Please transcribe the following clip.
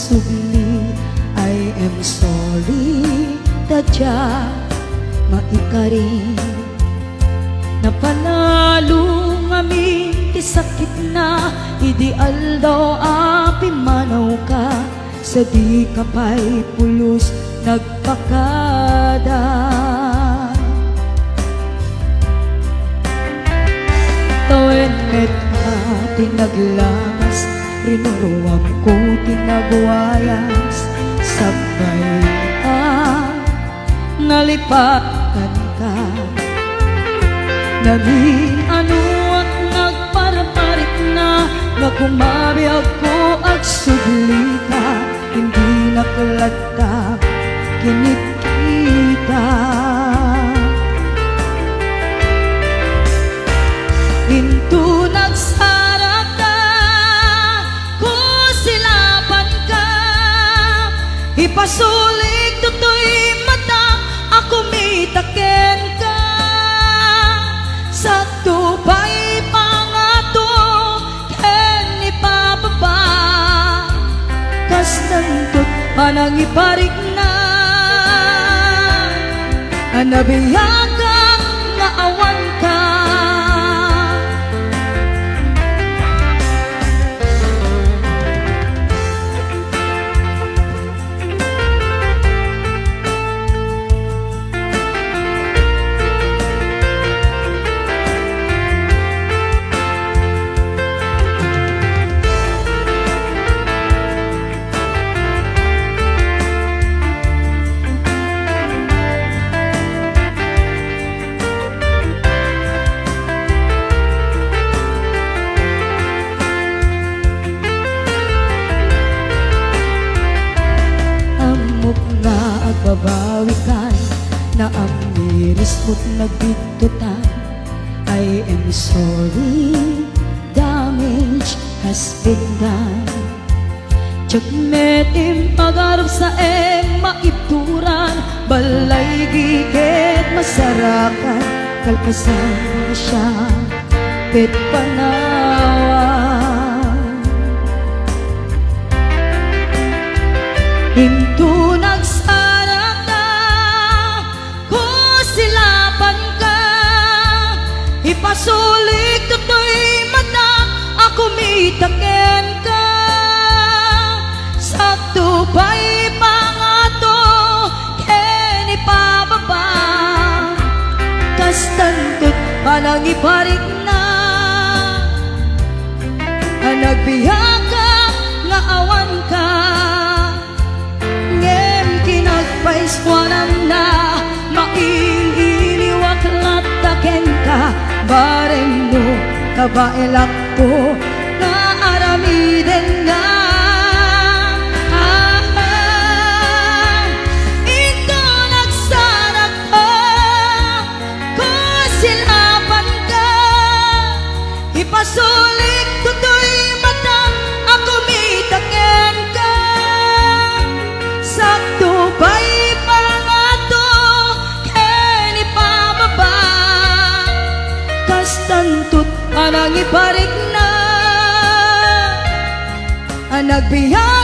agsubli. I am sorry, tadya maikari. Napanalo ngami ti sakit na, ideal daw api manaw ka. Sa di kapay pulos nagpakada. Tawenet ka tinaglamas, rinuruwam ko tinagwayas. Sabay nalipakan ka. Naging ano at nagparaparit na, nga kumabiyag ko at sugli ka. Hindi nakalata kinikita. Into nagsara ka, kusilapan ka. Ipasulig tutoy mata, ako mitaken ka. Sa tubay pangato, ken ipababa. Kas nandot panang iparik na, anabiyagang nga awan ka. Babawikan na ang miris mo't nagbitutan. I am sorry, damage has been done. Tiyagmetim pagarap sa maituran, balay gigit masarakan. Kalpasan na siya, pet panawan. Hinto nagsara ipasulig tutoy mata, ako mitaken ka. Sa tubay pangato, ken ipababa. Kas tandot panang iparik na, nagbiyaga nga awan ka. Ngem kinagpaiswanan na, maililiwak lataken ka. Bareng mo kabailak ko na aramiden nga. Ito nagsarak ka, kusilapan ka. Ipasulig tutoy mata, ako mitaken ka. Sa tubay tantut anang iparik na, nagbiya